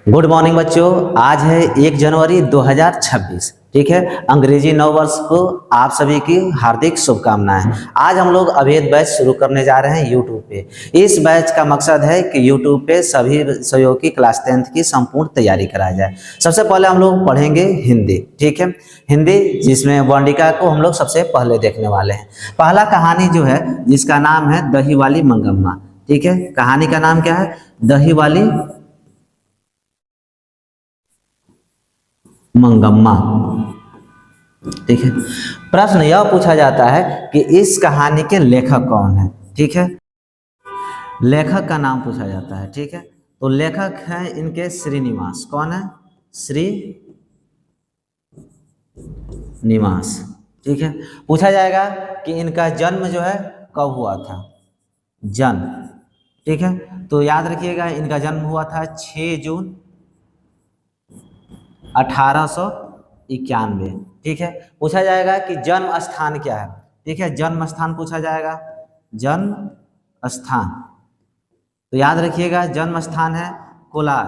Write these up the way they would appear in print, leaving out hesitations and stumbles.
Good morning बच्चों। आज है 1 जनवरी 2026। ठीक है, अंग्रेजी नव वर्ष को आप सभी की हार्दिक शुभकामनाएं। आज हम लोग अभेद बैच शुरू करने जा रहे हैं यूट्यूब पे। इस बैच का मकसद है कि यूट्यूब पे सभी विषयों की क्लास 10th की संपूर्ण तैयारी कराई जाए। सबसे पहले हम लोग पढ़ेंगे हिंदी। ठीक है, हिंदी जिसमें वर्णिका को हम लोग सबसे पहले देखने वाले हैं। पहला कहानी जो है जिसका नाम है दही वाली मंगम्मा। ठीक है, कहानी का नाम क्या है? दही वाली मंगम्मा। ठीक है, प्रश्न यह पूछा जाता है कि इस कहानी के लेखक कौन है। ठीक है, लेखक का नाम पूछा जाता है। ठीक है, तो लेखक हैं इनके श्रीनिवास। कौन है? श्रीनिवास। ठीक है, पूछा जाएगा कि इनका जन्म जो है कब हुआ था। जन्म, ठीक है, तो याद रखिएगा इनका जन्म हुआ था 6 जून 1891। ठीक है, पूछा जाएगा कि जन्म स्थान क्या है। ठीक है, जन्म स्थान पूछा जाएगा। जन्म स्थान, तो याद रखिएगा जन्म स्थान है कोलार।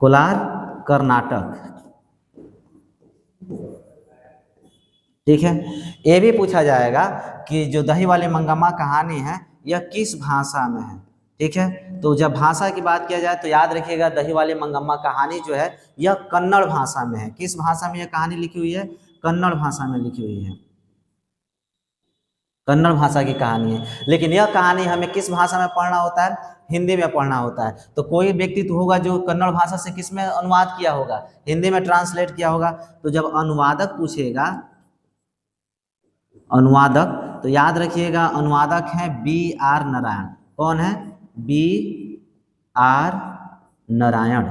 कोलार कर्नाटक। ठीक है, ये भी पूछा जाएगा कि जो दही वाली मंगम्मा कहानी है यह किस भाषा में है। ठीक है, तो जब भाषा की बात किया जाए तो याद रखिएगा दही वाली मंगम्मा कहानी जो है यह कन्नड़ भाषा में है। किस भाषा में यह कहानी लिखी हुई है? कन्नड़ भाषा में लिखी हुई है। कन्नड़ भाषा की कहानी है, लेकिन यह कहानी हमें किस भाषा में पढ़ना होता है? हिंदी में पढ़ना होता है। तो कोई व्यक्ति तो होगा जो कन्नड़ भाषा से किस में अनुवाद किया होगा? हिंदी में ट्रांसलेट किया होगा। तो जब अनुवादक पूछेगा, अनुवादक, तो याद रखिएगा अनुवादक है B.R. नारायण। कौन है? B.R. नारायण।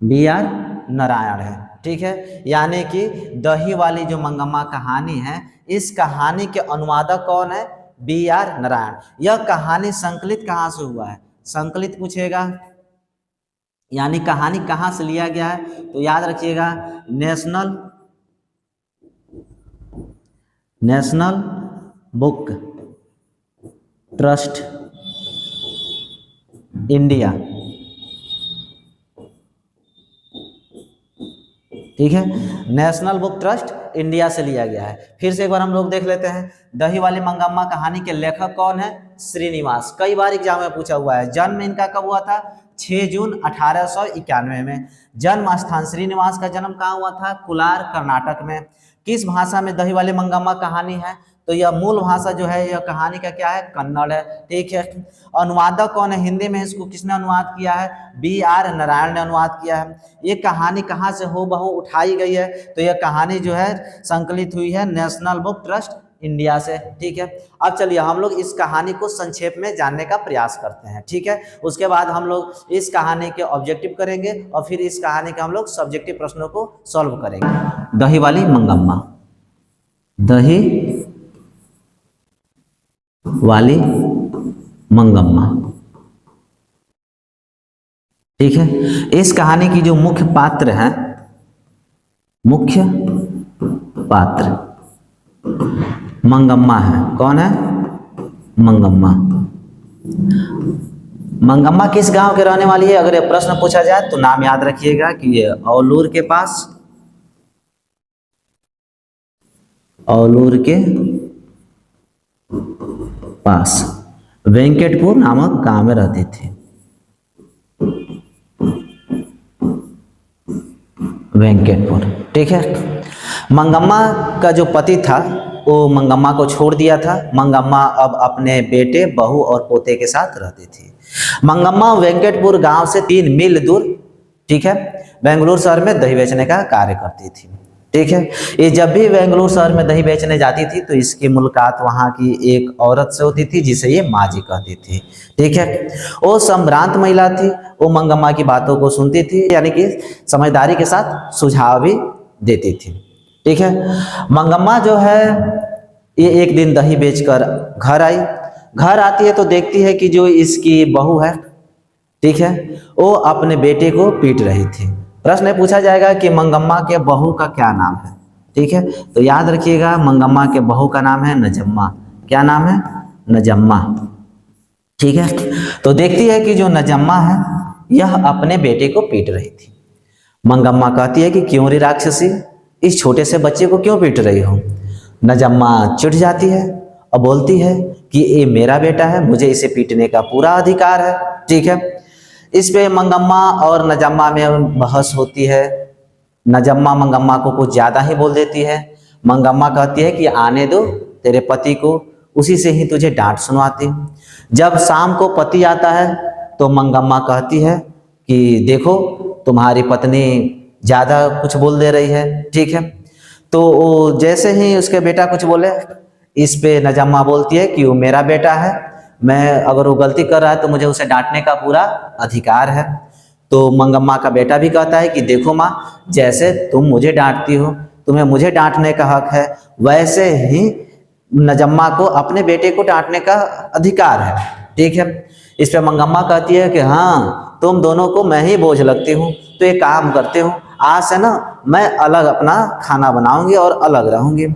B.R. नारायण है। ठीक है, यानी कि दही वाली जो मंगम्मा कहानी है इस कहानी के अनुवादक कौन है? B.R. नारायण। यह कहानी संकलित कहाँ से हुआ है? संकलित पूछेगा, यानी कहानी कहाँ से लिया गया है? तो याद रखिएगा नेशनल बुक ट्रस्ट इंडिया। ठीक है, नेशनल बुक ट्रस्ट इंडिया से लिया गया है। फिर से एक बार हम लोग देख लेते हैं, दही वाली मंगम्मा कहानी के लेखक कौन है? श्रीनिवास। कई बार एग्जाम में पूछा हुआ है। जन्म इनका कब हुआ था? 6 जून 1891 में। जन्म स्थान, श्रीनिवास का जन्म कहाँ हुआ था? कोलार कर्नाटक में। किस भाषा में दही वाली मंगम्मा कहानी है? तो यह मूल भाषा जो है यह कहानी का क्या है? कन्नड़ है। ठीक है, अनुवादक कौन है? हिंदी में इसको किसने अनुवाद किया है? B.R. नारायण ने अनुवाद किया है। ये कहानी कहाँ से हूबहू उठाई गई है? तो यह कहानी जो है संकलित हुई है नेशनल बुक ट्रस्ट इंडिया से। ठीक है, अब चलिए हम लोग इस कहानी को संक्षेप में जानने का प्रयास करते हैं। ठीक है, उसके बाद हम लोग इस कहानी के ऑब्जेक्टिव करेंगे और फिर इस कहानी के हम लोग सब्जेक्टिव प्रश्नों को सॉल्व करेंगे। दही वाली मंगम्मा, दही वाली मंगम्मा। ठीक है, इस कहानी की जो मुख्य पात्र हैं, मुख्य पात्र मंगम्मा है। कौन है? मंगम्मा। मंगम्मा किस गांव के रहने वाली है? अगर ये प्रश्न पूछा जाए तो नाम याद रखिएगा कि ये औलूर के पास, औलूर के पास वेंकटपुर नामक गांव में रहती थी। वेंकटपुर। ठीक है, मंगम्मा का जो पति था वो मंगम्मा को छोड़ दिया था। मंगम्मा अब अपने बेटे, बहू और पोते के साथ रहती थी। मंगम्मा वेंकटपुर गांव से 3 मील दूर, ठीक है, बेंगलुरु शहर में दही बेचने का कार्य करती थी। ठीक है, ये जब भी बेंगलुरु शहर में दही बेचने जाती थी तो इसकी मुलाकात वहाँ की एक औरत से होती थी जिसे ये माँ जी कहती थी। ठीक है, वो संभ्रांत महिला थी। वो मंगम्मा की बातों को सुनती थी, यानी कि समझदारी के साथ सुझाव भी देती थी। ठीक है, मंगम्मा जो है ये एक दिन दही बेचकर घर आई। घर आती है तो देखती है कि जो इसकी बहू है, ठीक है, वो अपने बेटे को पीट रही थी। प्रश्न पूछा जाएगा कि मंगम्मा के बहू का क्या नाम है। ठीक है, तो याद रखिएगा मंगम्मा के बहू का नाम है नजम्मा। क्या नाम है? नजम्मा। ठीक है। तो देखती है कि जो नजम्मा है यह अपने बेटे को पीट रही थी। मंगम्मा कहती है कि क्यों रे राक्षसी, इस छोटे से बच्चे को क्यों पीट रही हो। नजम्मा चिढ़ जाती है और बोलती है कि ये मेरा बेटा है, मुझे इसे पीटने का पूरा अधिकार है। ठीक है। इस पे मंगम्मा और नजम्मा में बहस होती है। नजम्मा मंगम्मा को कुछ ज्यादा ही बोल देती है। मंगम्मा कहती है कि आने दो तेरे पति को, उसी से ही तुझे डांट सुनवाती हूँ। जब शाम को पति आता है तो मंगम्मा कहती है कि देखो तुम्हारी पत्नी ज्यादा कुछ बोल दे रही है। ठीक है। तो वो जैसे ही उसके बेटा कुछ बोले, इस पे नजम्मा बोलती है कि वो मेरा बेटा है, मैं अगर वो गलती कर रहा है तो मुझे उसे डांटने का पूरा अधिकार है। तो मंगम्मा का बेटा भी कहता है कि देखो माँ, जैसे तुम मुझे डांटती हो, तुम्हें मुझे डांटने का हक है, वैसे ही नजम्मा को अपने बेटे को डांटने का अधिकार है। ठीक है। इस पे मंगम्मा कहती है कि हाँ, तुम दोनों को मैं ही बोझ लगती हूँ, तो एक काम करते हो, आज से ना मैं अलग अपना खाना बनाऊंगी और अलग रहूंगी।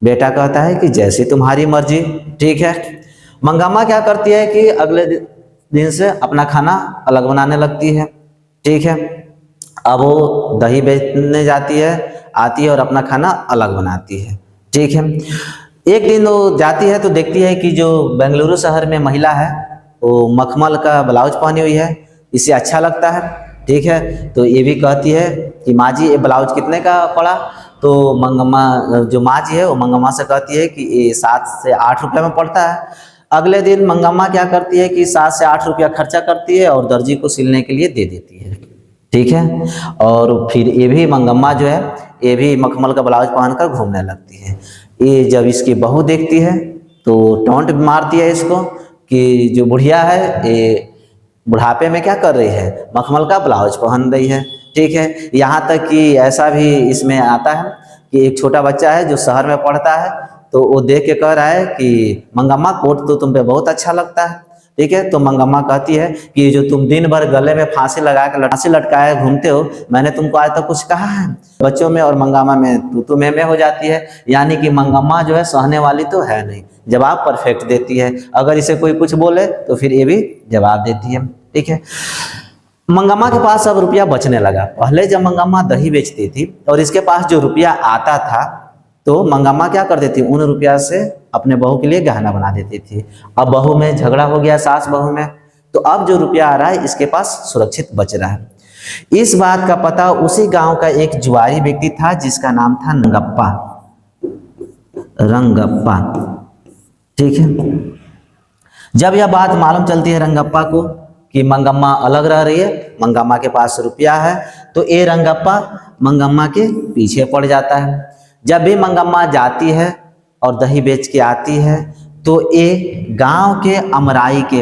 बेटा कहता है कि जैसी तुम्हारी मर्जी। ठीक है। मंगम्मा क्या करती है कि अगले दिन से अपना खाना अलग बनाने लगती है। ठीक है। अब वो दही बेचने जाती है, आती है और अपना खाना अलग बनाती है। ठीक है। एक दिन वो जाती है तो देखती है कि जो बेंगलुरु शहर में महिला है वो मखमल का ब्लाउज पहनी हुई है, इसे अच्छा लगता है। ठीक है। तो ये भी कहती है कि माँ जी ये ब्लाउज कितने का पड़ा। तो मंगम्मा जो माँ जी है वो मंगम्मा से कहती है कि ये 7 से 8 रुपये में पड़ता है। अगले दिन मंगम्मा क्या करती है कि 7 से 8 रुपया खर्चा करती है और दर्जी को सिलने के लिए दे देती है। ठीक है। और फिर ये भी मंगम्मा जो है ये भी मखमल का ब्लाउज पहनकर घूमने लगती है। ये जब इसकी बहू देखती है तो टोंट मारती है इसको कि जो बुढ़िया है ये बुढ़ापे में क्या कर रही है, मखमल का ब्लाउज पहन रही है। ठीक है। यहाँ तक कि ऐसा भी इसमें आता है कि एक छोटा बच्चा है जो शहर में पढ़ता है, तो वो देख के कह रहा है कि मंगम्मा कोट तो तुम पे बहुत अच्छा लगता है। ठीक है। तो मंगम्मा कहती है कि जो तुम दिन भर गले में फांसी लगा के फांसी लटकाए घूमते हो, मैंने तुमको आज तक कुछ कहा है। बच्चों में और मंगम्मा में तू में हो जाती है, यानी कि मंगम्मा जो है सहने वाली तो है नहीं, जवाब परफेक्ट देती है। अगर इसे कोई कुछ बोले तो फिर ये भी जवाब देती है। ठीक है। मंगम्मा के पास अब रुपया बचने लगा। पहले जब मंगम्मा दही बेचती थी और इसके पास जो रुपया आता था तो मंगम्मा क्या कर देती, उन रुपया से अपने बहू के लिए गहना बना देती थी। अब बहू में झगड़ा हो गया, सास बहू में, तो अब जो रुपया आ रहा है इसके पास सुरक्षित बच रहा है। इस बात का पता उसी गांव का एक जुआरी व्यक्ति था जिसका नाम था रंगप्पा। रंगप्पा। ठीक है। जब यह बात मालूम चलती है रंगप्पा को कि मंगम्मा अलग रह रही है, मंगम्मा के पास रुपया है, तो ये रंगप्पा मंगम्मा के पीछे पड़ जाता है। जब भी मंगम्मा जाती है और दही बेच के आती है तो ये गांव के अमराई के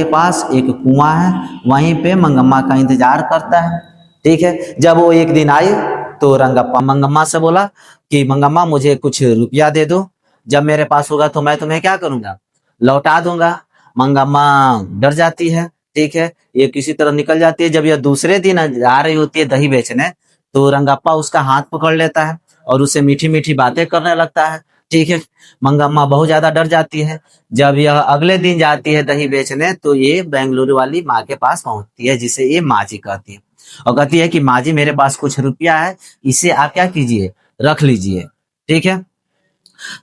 पास एक कुआं है, वहीं पे मंगम्मा का इंतजार करता है। ठीक है। जब वो एक दिन आई तो रंगप्पा मंगम्मा से बोला कि मंगम्मा मुझे कुछ रुपया दे दो, जब मेरे पास होगा तो मैं तुम्हें क्या करूंगा, लौटा दूंगा। मंगम्मा डर जाती है। ठीक है। ये किसी तरह निकल जाती है। जब यह दूसरे दिन आ रही होती है दही बेचने तो रंगप्पा उसका हाथ पकड़ लेता है और उससे मीठी मीठी बातें करने लगता है। ठीक है। मंगम्मा बहुत ज्यादा डर जाती है। जब यह अगले दिन जाती है दही बेचने तो ये बेंगलुरु वाली माँ के पाँ पहुंचती है, जिसे ये माँ जी कहती है, और कहती है कि माँ जी मेरे पास कुछ रुपया है, इसे आप क्या कीजिए, रख लीजिए। ठीक है।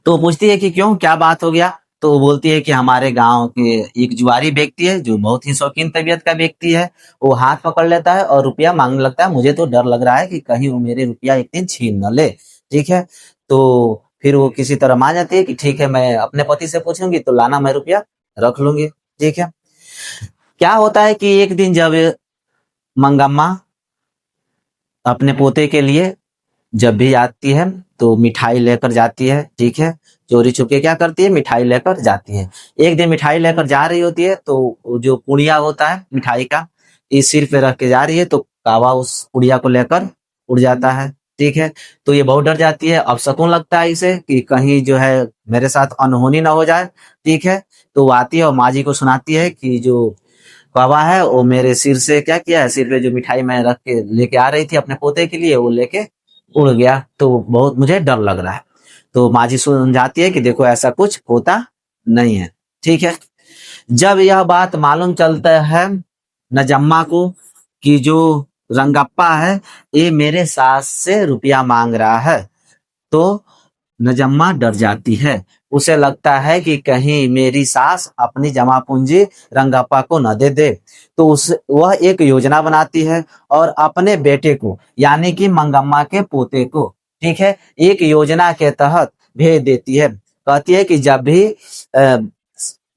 तो पूछती है कि क्यों, क्या बात हो गया। तो वो बोलती है कि हमारे गांव के एक जुआरी व्यक्ति है जो बहुत ही शौकीन तबीयत का व्यक्ति है, वो हाथ पकड़ लेता है और रुपया मांगने लगता है। मुझे तो डर लग रहा है कि कहीं वो मेरे रुपया एक दिन छीन न ले। ठीक है। तो फिर वो किसी तरह मान जाती है कि ठीक है मैं अपने पति से पूछूंगी तो लाना, मैं रुपया रख लूंगी। ठीक है। क्या होता है कि एक दिन जब मंगम्मा अपने पोते के लिए जब भी आती है तो मिठाई लेकर जाती है। ठीक है। चोरी छुपके क्या करती है, मिठाई लेकर जाती है। एक दिन मिठाई लेकर जा रही होती है तो जो पुड़िया होता है मिठाई का, इस सिर पे रख के जा रही है तो कावा उस पुड़िया को लेकर उड़ जाता है। ठीक है। तो ये बहुत डर जाती है। अब शकुन लगता है इसे कि कहीं जो है मेरे साथ अनहोनी ना हो जाए। ठीक है। तो वो आती है और माँ जी को सुनाती है कि जो कौवा है वो मेरे सिर से क्या किया है, सिर पे जो मिठाई मैं रख के लेके आ रही थी अपने पोते के लिए वो लेके उड़ गया, तो बहुत मुझे डर लग रहा है। तो माँ जी समझाती है कि देखो ऐसा कुछ होता नहीं है। ठीक है। जब यह बात मालूम चलता है नजम्मा को कि जो रंगप्पा है ये मेरे सास से रुपया मांग रहा है, तो नजम्मा डर जाती है। उसे लगता है कि कहीं मेरी सास अपनी जमा पूंजी रंगप्पा को न दे दे। तो वह एक योजना बनाती है और अपने बेटे को यानी कि मंगम्मा के पोते को, ठीक है, एक योजना के तहत भेज देती है। कहती है कि जब भी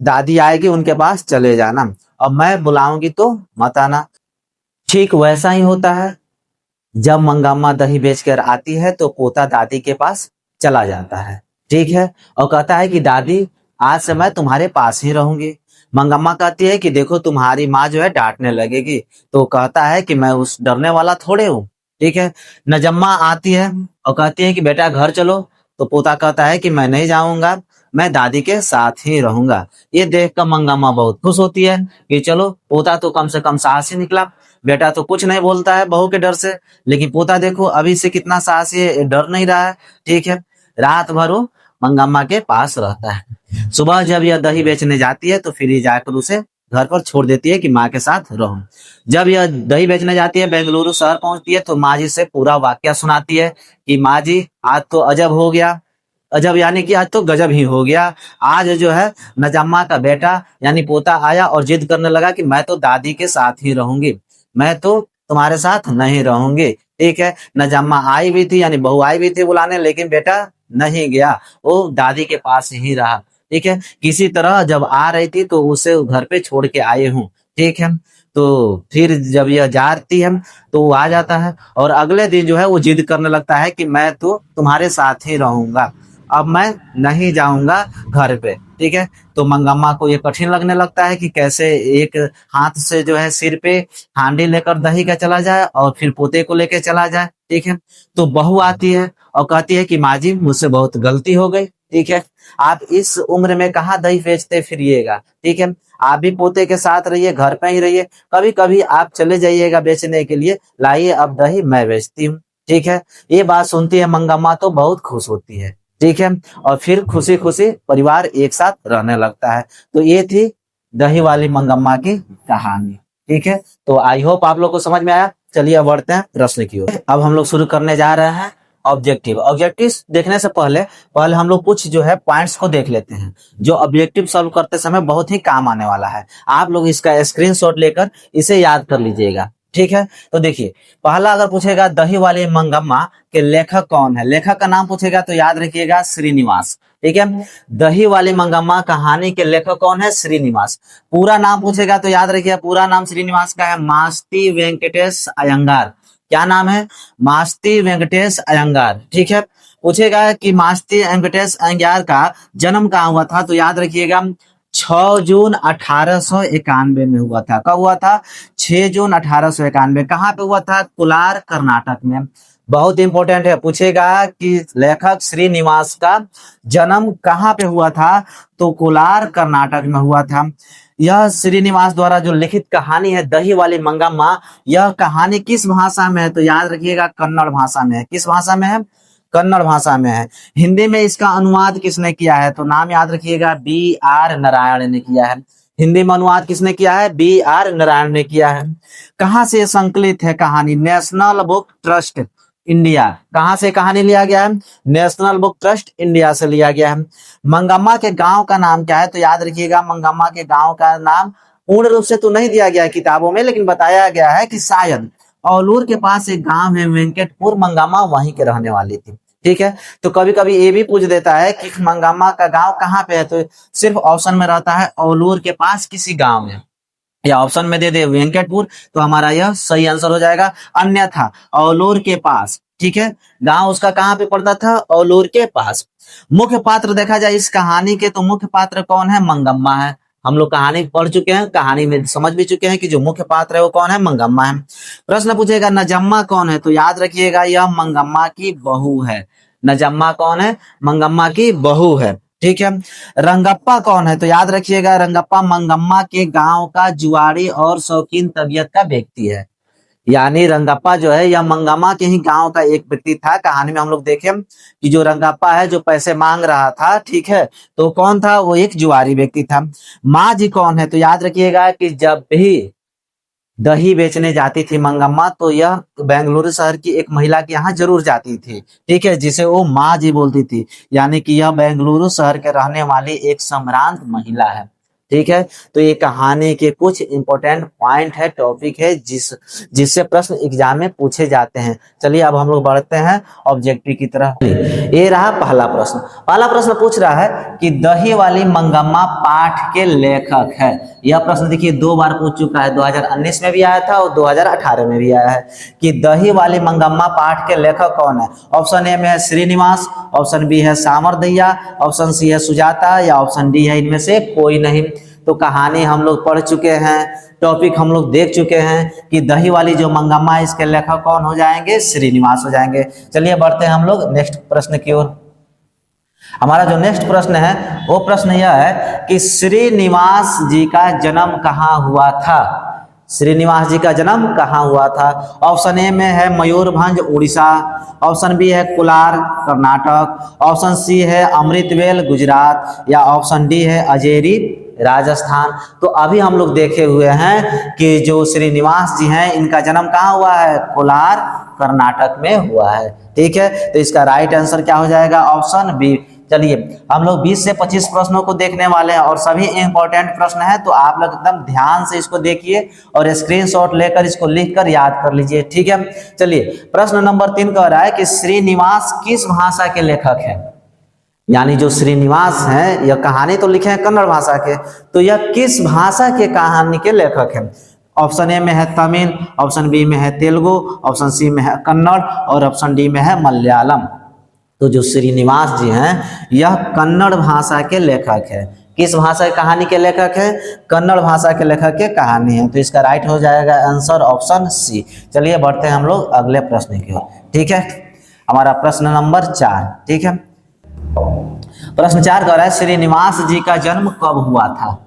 दादी आएगी उनके पास चले जाना और मैं बुलाऊंगी तो मत आना। ठीक वैसा ही होता है। जब मंगम्मा दही बेचकर आती है तो पोता दादी के पास चला जाता है, ठीक है, और कहता है कि दादी आज से मैं तुम्हारे पास ही रहूंगी। मंगम्मा कहती है कि देखो तुम्हारी माँ जो है डांटने लगेगी। तो कहता है कि मैं उस डरने वाला थोड़े हूँ, ठीक है। नजम्मा आती है और कहती है कि बेटा घर चलो। तो पोता कहता है कि मैं नहीं जाऊंगा, मैं दादी के साथ ही रहूंगा। ये देखकर मंगम्मा बहुत खुश होती है कि चलो पोता तो कम से कम साहसी निकला, बेटा तो कुछ नहीं बोलता है बहू के डर से, लेकिन पोता देखो अभी से कितना साहसी है, डर नहीं रहा है, ठीक है। रात भर वो मंगम्मा के पास रहता है। सुबह जब यह दही बेचने जाती है तो फिर ये जाकर उसे घर पर छोड़ देती है कि माँ के साथ रहो। जब यह दही बेचने जाती है बेंगलुरु शहर पहुंचती है तो माँ जी से पूरा वाकया सुनाती है कि माँ जी आज तो अजब हो गया। अजब यानी कि आज तो गजब ही हो गया। आज जो है नजम्मा का बेटा यानी पोता आया और जिद करने लगा कि मैं तो दादी के साथ ही रहूंगी, मैं तो तुम्हारे साथ नहीं रहूंगी, ठीक है। नजम्मा आई भी थी यानी बहू आई भी थी बुलाने, लेकिन बेटा नहीं गया, वो दादी के पास ही रहा, ठीक है। किसी तरह जब आ रही थी तो उसे घर पे छोड़ के आए हूँ, ठीक है। तो फिर जब यह जाती है तो वो आ जाता है और अगले दिन जो है वो जिद करने लगता है कि मैं तो तुम्हारे साथ ही रहूंगा, अब मैं नहीं जाऊंगा घर पे, ठीक है। तो मंगम्मा को ये कठिन लगने लगता है कि कैसे एक हाथ से जो है सिर पे हांडी लेकर दही का चला जाए और फिर पोते को लेके चला जाए, ठीक है। तो बहू आती है और कहती है कि माँ जी मुझसे बहुत गलती हो गई, ठीक है। आप इस उम्र में कहाँ दही बेचते फिरिएगा, ठीक है। आप भी पोते के साथ रहिए, घर पे ही रहिए, कभी कभी आप चले जाइएगा बेचने के लिए, लाइए अब दही मैं बेचती हूँ, ठीक है। ये बात सुनती है मंगम्मा तो बहुत खुश होती है, ठीक है। और फिर खुशी खुशी परिवार एक साथ रहने लगता है। तो ये थी दही वाली मंगम्मा की कहानी, ठीक है। तो आई होप आप लोग को समझ में आया। चलिए अब बढ़ते हैं प्रश्न की ओर। अब हम लोग शुरू करने जा रहे हैं ऑब्जेक्टिव। ऑब्जेक्टिव देखने से पहले पहले हम लोग कुछ जो है पॉइंट्स को देख लेते हैं जो ऑब्जेक्टिव सॉल्व करते समय बहुत ही काम आने वाला है। आप लोग इसका स्क्रीनशॉट लेकर इसे याद कर लीजिएगा, ठीक है। तो देखिए पहला अगर पूछेगा दही वाली मंगम्मा के लेखक कौन है, लेखक का नाम पूछेगा तो याद रखिएगा श्रीनिवास, ठीक है। दही वाली मंगम्मा कहानी के लेखक कौन है, श्रीनिवास। पूरा नाम पूछेगा तो याद रखिएगा पूरा नाम श्रीनिवास का है मास्ती वेंकटेश अयंगार। क्या नाम है, मास्ती वेंकटेश अयंगार, ठीक है। पूछेगा कि मास्ती वेंकटेश अयंगार का जन्म कहाँ हुआ था तो याद रखिएगा 6 जून 1891 में हुआ था। कब हुआ था, 6 जून 1891। कहाँ पे हुआ था, कोलार कर्नाटक में। बहुत इंपॉर्टेंट है, पूछेगा कि लेखक श्रीनिवास का जन्म कहाँ पे हुआ था तो कोलार कर्नाटक में हुआ था। यह श्रीनिवास द्वारा जो लिखित कहानी है दही वाली मंगम्मा, यह कहानी किस भाषा में है तो याद रखिएगा कन्नड़ भाषा में है। किस भाषा में है, कन्नड़ भाषा में है। हिंदी में इसका अनुवाद किसने किया है तो नाम याद रखिएगा B.R. नारायण ने किया है। हिंदी में अनुवाद किसने किया है, B.R. नारायण ने किया है। कहाँ से संकलित है कहानी, नेशनल बुक ट्रस्ट इंडिया। कहाँ से कहानी लिया गया है, नेशनल बुक ट्रस्ट इंडिया से लिया गया है। मंगम्मा के गांव का नाम क्या है तो याद रखिएगा मंगम्मा के गांव का नाम पूर्ण रूप से तो नहीं दिया गया है किताबों में, लेकिन बताया गया है कि शायद औलूर के पास एक गांव है वेंकटपुर, मंगम्मा वहीं के रहने वाली थी, ठीक है। तो कभी कभी ये भी पूछ देता है कि मंगम्मा का गांव कहाँ पे है तो सिर्फ ऑप्शन में रहता है औलूर के पास किसी गांव में, या ऑप्शन में दे दे वेंकटपुर तो हमारा यह सही आंसर हो जाएगा। अन्यथा औलूर के पास, ठीक है। गांव उसका कहाँ पे पड़ता था, औलूर के पास। मुख्य पात्र देखा जाए इस कहानी के तो मुख्य पात्र कौन है, मंगम्मा है। हम लोग कहानी पढ़ चुके हैं, कहानी में समझ भी चुके हैं कि जो मुख्य पात्र है वो कौन है, मंगम्मा है। प्रश्न पूछेगा नजम्मा कौन है तो याद रखिएगा यह मंगम्मा की बहू है। नजम्मा कौन है, मंगम्मा की बहू है, ठीक है। रंगप्पा कौन है तो याद रखिएगा रंगप्पा मंगम्मा के गांव का जुआरी और शौकीन तबीयत का व्यक्ति है। यानी रंगप्पा जो है यह मंगम्मा के ही गांव का एक व्यक्ति था। कहानी में हम लोग देखें कि जो रंगप्पा है जो पैसे मांग रहा था, ठीक है, तो कौन था, वो एक जुआरी व्यक्ति था। माँ जी कौन है, तो याद रखिएगा कि जब भी दही बेचने जाती थी मंगम्मा, तो यह बेंगलुरु शहर की एक महिला के यहाँ जरूर जाती थी, ठीक है, जिसे वो माँ जी बोलती थी। यानी कि यह बेंगलुरु शहर के रहने वाली एक सम्रांत महिला है, ठीक है। तो ये कहानी के कुछ इंपॉर्टेंट पॉइंट है, टॉपिक है, जिससे प्रश्न एग्जाम में पूछे जाते हैं। चलिए अब हम लोग बढ़ते हैं ऑब्जेक्टिव की तरफ। ये रहा पहला प्रश्न। पहला प्रश्न पूछ रहा है कि दही वाली मंगम्मा पाठ के लेखक है। यह प्रश्न देखिए 2 बार पूछ चुका है, 2019 में भी आया था और 2018 में भी आया है कि दही वाली मंगम्मा पाठ के लेखक कौन है। ऑप्शन ए में है श्रीनिवास, ऑप्शन बी है सामरदैया, ऑप्शन सी है सुजाता, या ऑप्शन डी है इनमें से कोई नहीं। तो कहानी हम लोग पढ़ चुके हैं, टॉपिक हम लोग देख चुके हैं कि दही वाली जो मंगम्मा है इसके लेखक कौन हो जाएंगे, श्रीनिवास हो जाएंगे। चलिए बढ़ते हैं हम लोग नेक्स्ट प्रश्न की ओर। हमारा जो नेक्स्ट प्रश्न है वो प्रश्न यह है कि श्रीनिवास जी का जन्म कहाँ हुआ था। श्रीनिवास जी का जन्म कहाँ हुआ था। ऑप्शन ए में है मयूरभंज उड़ीसा, ऑप्शन बी है कोलार कर्नाटक, ऑप्शन सी है अमृतवेल गुजरात, या ऑप्शन डी है अजेरी राजस्थान। तो अभी हम लोग देखे हुए हैं कि जो श्रीनिवास जी हैं इनका जन्म कहाँ हुआ है, कोलार कर्नाटक में हुआ है, ठीक है। तो इसका राइट आंसर क्या हो जाएगा, ऑप्शन बी। चलिए हम लोग 20 से 25 प्रश्नों को देखने वाले हैं और सभी इंपॉर्टेंट प्रश्न हैं, तो आप लोग एकदम ध्यान से इसको देखिए और स्क्रीनशॉट लेकर इसको लिखकर याद कर लीजिए, ठीक है। चलिए प्रश्न नंबर 3 कह रहा है कि श्रीनिवास किस भाषा के लेखक हैं। यानी जो श्रीनिवास हैं यह कहानी तो लिखे हैं कन्नड़ भाषा के, तो यह किस भाषा के कहानी के लेखक हैं। ऑप्शन ए में है तमिल, ऑप्शन बी में है तेलुगु, ऑप्शन सी में है कन्नड़ और ऑप्शन डी में है मलयालम। तो जो श्रीनिवास जी हैं यह कन्नड़ भाषा के लेखक है। किस भाषा की कहानी के लेखक है, कन्नड़ भाषा के लेखक के कहानी है। तो इसका राइट हो जाएगा आंसर ऑप्शन सी। चलिए बढ़ते हैं हम लोग अगले प्रश्न की ओर, ठीक है। हमारा प्रश्न नंबर 4, ठीक है। प्रश्न 4 कह रहा है श्रीनिवास जी का जन्म कब हुआ था।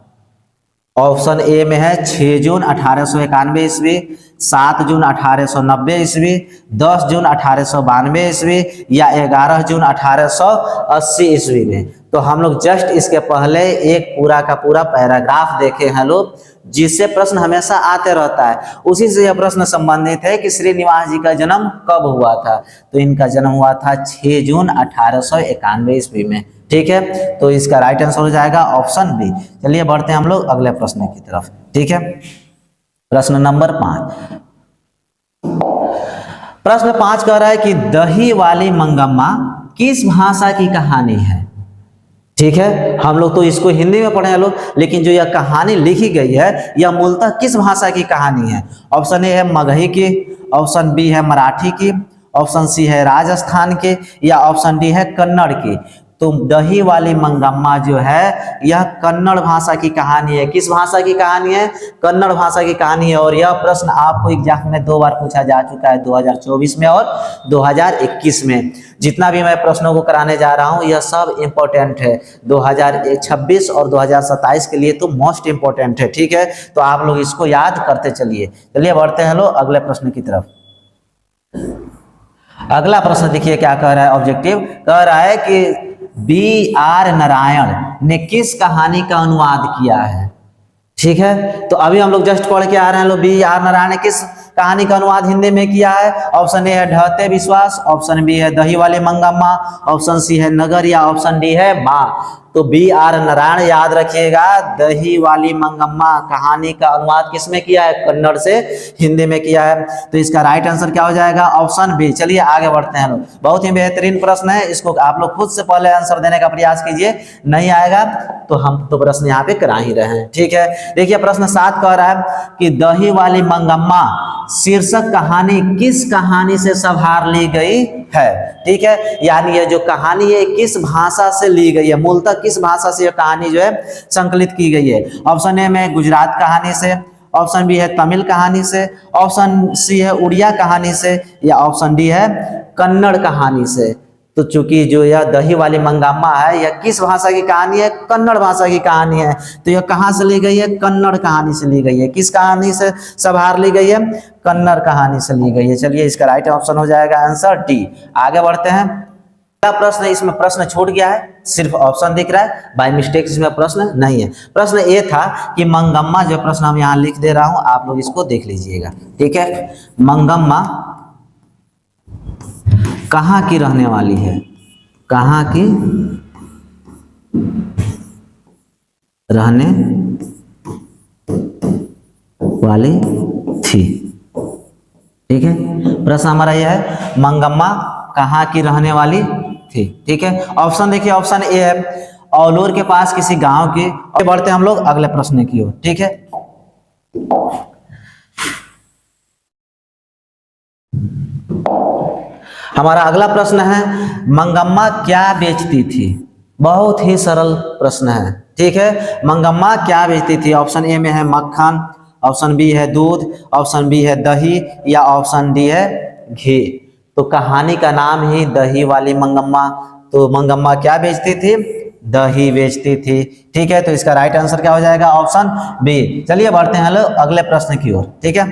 ऑप्शन ए में है 6 जून 1891 ईस्वी, 7 जून 1890 ईस्वी, 10 जून 1892 ईस्वी, या 11 जून 1880 ईस्वी में। तो हम लोग जस्ट इसके पहले एक पूरा का पूरा पैराग्राफ देखे हैं लोग, जिससे प्रश्न हमेशा आते रहता है, उसी से यह प्रश्न संबंधित है कि श्रीनिवास जी का जन्म कब हुआ था। तो इनका जन्म हुआ था 6 जून 1891 ईस्वी में, ठीक है। तो इसका राइट आंसर हो जाएगा ऑप्शन बी। चलिए बढ़ते हैं हम लोग अगले प्रश्न की तरफ, ठीक है। प्रश्न नंबर 5। प्रश्न 5 कह रहा है कि दही वाली मंगम्मा किस भाषा की कहानी है, ठीक है। हम लोग तो इसको हिंदी में पढ़े हैं लोग, लेकिन जो यह कहानी लिखी गई है यह मूलतः किस भाषा की कहानी है। ऑप्शन ए है मगही की, ऑप्शन बी है मराठी की, ऑप्शन सी है राजस्थान के, या ऑप्शन डी है कन्नड़ की। तो दही वाली मंगम्मा जो है यह कन्नड़ भाषा की कहानी है। किस भाषा की कहानी है, कन्नड़ भाषा की कहानी है। और यह प्रश्न आपको एग्जाम में 2 बार पूछा जा चुका है, 2024 में और 2021 में। जितना भी मैं प्रश्नों को कराने जा रहा हूं यह सब इंपॉर्टेंट है, 2026 और 2027 के लिए तो मोस्ट इंपॉर्टेंट है, ठीक है। तो आप लोग इसको याद करते चलिए। चलिए बढ़ते हैं लोग अगले प्रश्न की तरफ। अगला प्रश्न देखिए क्या कह रहा है, ऑब्जेक्टिव कह रहा है कि B.R. नारायण ने किस कहानी का अनुवाद किया है, ठीक है। तो अभी हम लोग जस्ट पढ़ के आ रहे हैं लोग, B.R. नारायण ने किस कहानी का अनुवाद हिंदी में किया है। ऑप्शन ए है ढहते विश्वास, ऑप्शन बी है दही वाली मंगम्मा, ऑप्शन सी है नगर, या ऑप्शन डी है माँ। तो B.R. नारायण याद रखिएगा, दही वाली मंगम्मा कहानी का अनुवाद किसमें किया है, कन्नड़ से हिंदी में किया है। तो इसका राइट आंसर क्या हो जाएगा, ऑप्शन बी। चलिए आगे बढ़ते हैं लोग, बहुत ही बेहतरीन प्रश्न है, इसको आप लोग खुद से पहले आंसर देने का प्रयास कीजिए, नहीं आएगा तो हम तो प्रश्न यहाँ पे करा ही रहे हैं, ठीक है। देखिए प्रश्न 7 कह रहा है कि दही वाली मंगम्मा शीर्षक कहानी किस कहानी से संभार ली गई है, ठीक है। यानी ये जो कहानी है किस भाषा से ली गई है, मूलतः किस भाषा से यह कहानी जो है संकलित की गई है। ऑप्शन ए में गुजरात कहानी से, ऑप्शन बी है तमिल कहानी से, ऑप्शन सी है उड़िया कहानी से, या ऑप्शन डी है कन्नड़ कहानी से। तो चूंकि जो यह दही वाली मंगम्मा है यह किस भाषा की कहानी है? कन्नड़ भाषा की कहानी है। तो यह कहाँ से ली गई है? कन्नड़ कहानी से ली गई है। किस कहानी से संभार ली गई है? कन्नड़ कहानी से ली गई है। चलिए इसका राइट ऑप्शन हो जाएगा आंसर डी। आगे बढ़ते हैं। अगला प्रश्न, इसमें प्रश्न छूट गया है, सिर्फ ऑप्शन दिख रहा है, बाय मिस्टेक इसमें प्रश्न नहीं है। प्रश्न ये था कि मंगम्मा, जो प्रश्न हम यहाँ लिख दे रहा हूं, आप लोग इसको देख लीजिएगा, ठीक है। मंगम्मा कहाँ की रहने वाली है? कहाँ की रहने वाली थी? ठीक है, प्रश्न हमारा यह है, मंगम्मा कहाँ की रहने वाली थी? ठीक है, ऑप्शन देखिए, ऑप्शन ए है औलूर के पास किसी गांव के। बढ़ते हैं हम लोग अगले प्रश्न की ओर, ठीक है। हमारा अगला प्रश्न है, मंगम्मा क्या बेचती थी? बहुत ही सरल प्रश्न है, ठीक है। मंगम्मा क्या बेचती थी? ऑप्शन ए में है मक्खन, ऑप्शन बी है दूध, ऑप्शन बी है दही, या ऑप्शन डी है घी। तो कहानी का नाम ही दही वाली मंगम्मा। तो मंगम्मा क्या बेचती थी? दही बेचती थी, ठीक है। तो इसका राइट आंसर क्या हो जाएगा? Option B. चलिए बढ़ते हैं लोग अगले प्रश्न की ओर, ठीक है।